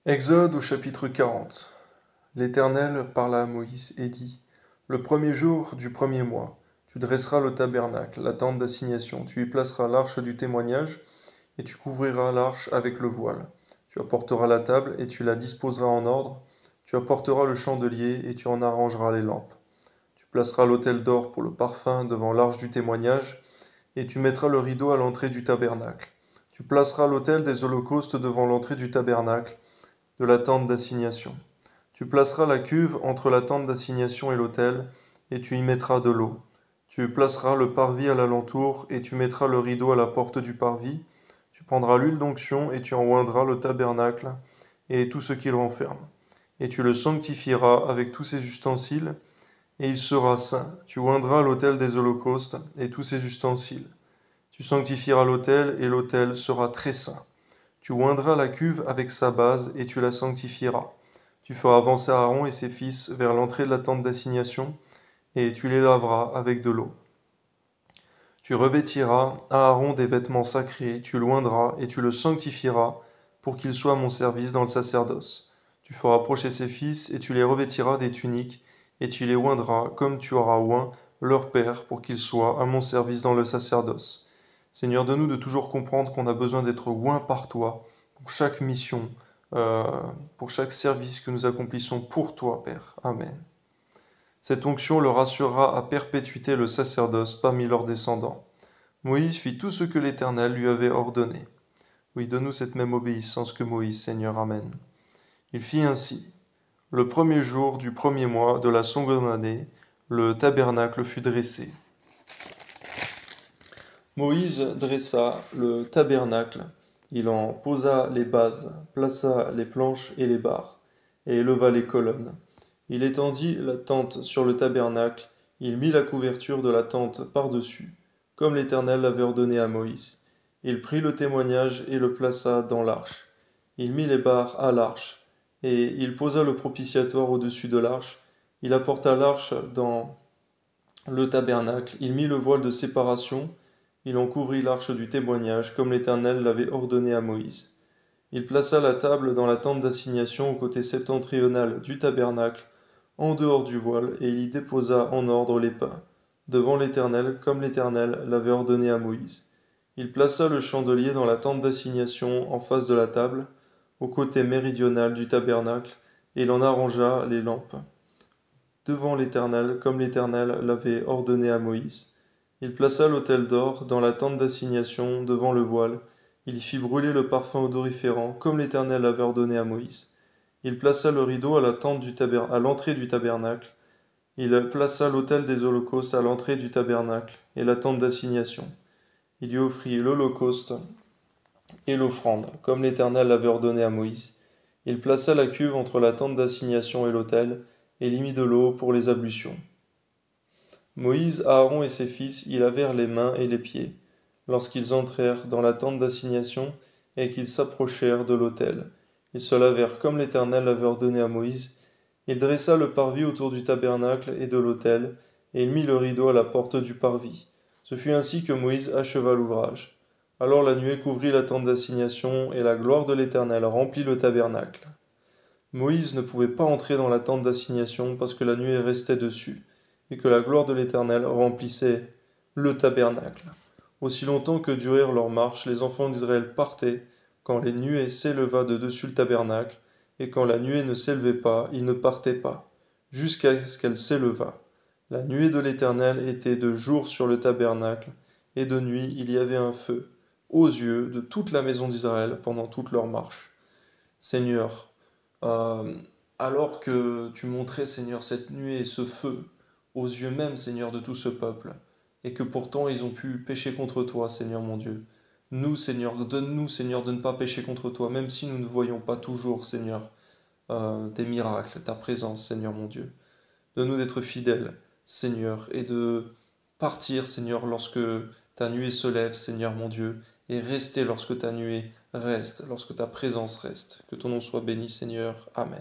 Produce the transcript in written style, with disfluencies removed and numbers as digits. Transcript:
Exode au chapitre 40. L'Éternel parla à Moïse et dit: Le premier jour du premier mois, tu dresseras le tabernacle, la tente d'assignation, tu y placeras l'arche du témoignage, et tu couvriras l'arche avec le voile. Tu apporteras la table et tu la disposeras en ordre, tu apporteras le chandelier et tu en arrangeras les lampes. Tu placeras l'autel d'or pour le parfum devant l'arche du témoignage, et tu mettras le rideau à l'entrée du tabernacle. Tu placeras l'autel des holocaustes devant l'entrée du tabernacle, de la tente d'assignation. Tu placeras la cuve entre la tente d'assignation et l'autel, et tu y mettras de l'eau. Tu placeras le parvis à l'alentour, et tu mettras le rideau à la porte du parvis. Tu prendras l'huile d'onction, et tu en oindras le tabernacle, et tout ce qu'il renferme. Et tu le sanctifieras avec tous ses ustensiles, et il sera saint. Tu oindras l'autel des holocaustes, et tous ses ustensiles. Tu sanctifieras l'autel, et l'autel sera très saint. Tu oindras la cuve avec sa base, et tu la sanctifieras. Tu feras avancer Aaron et ses fils vers l'entrée de la tente d'assignation, et tu les laveras avec de l'eau. Tu revêtiras Aaron des vêtements sacrés, tu l'oindras, et tu le sanctifieras, pour qu'il soit à mon service dans le sacerdoce. Tu feras approcher ses fils, et tu les revêtiras des tuniques, et tu les oindras, comme tu auras oint leur père, pour qu'ils soient à mon service dans le sacerdoce. Seigneur, donne-nous de toujours comprendre qu'on a besoin d'être oint par toi, pour chaque mission, euh, pour chaque service que nous accomplissons pour toi, Père. Amen. Cette onction leur assurera à perpétuité le sacerdoce parmi leurs descendants. Moïse fit tout ce que l'Éternel lui avait ordonné. Oui, donne-nous cette même obéissance que Moïse, Seigneur. Amen. Il fit ainsi. Le premier jour du premier mois de la seconde année, le tabernacle fut dressé. Moïse dressa le tabernacle, il en posa les bases, plaça les planches et les barres, et éleva les colonnes. Il étendit la tente sur le tabernacle, il mit la couverture de la tente par-dessus, comme l'Éternel l'avait ordonné à Moïse. Il prit le témoignage et le plaça dans l'arche. Il mit les barres à l'arche, et il posa le propitiatoire au-dessus de l'arche. Il apporta l'arche dans le tabernacle, il mit le voile de séparation, il en couvrit l'arche du témoignage, comme l'Éternel l'avait ordonné à Moïse. Il plaça la table dans la tente d'assignation au côté septentrional du tabernacle, en dehors du voile, et il y déposa en ordre les pains, devant l'Éternel, comme l'Éternel l'avait ordonné à Moïse. Il plaça le chandelier dans la tente d'assignation en face de la table, au côté méridional du tabernacle, et il en arrangea les lampes, devant l'Éternel, comme l'Éternel l'avait ordonné à Moïse. Il plaça l'autel d'or dans la tente d'assignation devant le voile. Il y fit brûler le parfum odoriférant, comme l'Éternel l'avait ordonné à Moïse. Il plaça le rideau à à l'entrée du tabernacle. Il plaça l'autel des holocaustes à l'entrée du tabernacle et la tente d'assignation. Il y offrit l'holocauste et l'offrande, comme l'Éternel l'avait ordonné à Moïse. Il plaça la cuve entre la tente d'assignation et l'autel, et y mit de l'eau pour les ablutions. Moïse, Aaron et ses fils y lavèrent les mains et les pieds, lorsqu'ils entrèrent dans la tente d'assignation et qu'ils s'approchèrent de l'autel. Ils se lavèrent comme l'Éternel l'avait ordonné à Moïse. Il dressa le parvis autour du tabernacle et de l'autel, et il mit le rideau à la porte du parvis. Ce fut ainsi que Moïse acheva l'ouvrage. Alors la nuée couvrit la tente d'assignation, et la gloire de l'Éternel remplit le tabernacle. Moïse ne pouvait pas entrer dans la tente d'assignation parce que la nuée restait dessus, et que la gloire de l'Éternel remplissait le tabernacle. Aussi longtemps que durèrent leurs marches, les enfants d'Israël partaient, quand les nuées s'éleva de dessus le tabernacle, et quand la nuée ne s'élevait pas, ils ne partaient pas, jusqu'à ce qu'elle s'élevât. La nuée de l'Éternel était de jour sur le tabernacle, et de nuit il y avait un feu, aux yeux de toute la maison d'Israël pendant toute leur marche. Seigneur, euh, alors que tu montrais, Seigneur, cette nuée et ce feu aux yeux même, Seigneur, de tout ce peuple, et que pourtant ils ont pu pécher contre toi, Seigneur mon Dieu. Nous, Seigneur, donne-nous, Seigneur, de ne pas pécher contre toi, même si nous ne voyons pas toujours, Seigneur, tes miracles, ta présence, Seigneur mon Dieu. Donne-nous d'être fidèles, Seigneur, et de partir, Seigneur, lorsque ta nuée se lève, Seigneur mon Dieu, et rester lorsque ta nuée reste, lorsque ta présence reste. Que ton nom soit béni, Seigneur. Amen.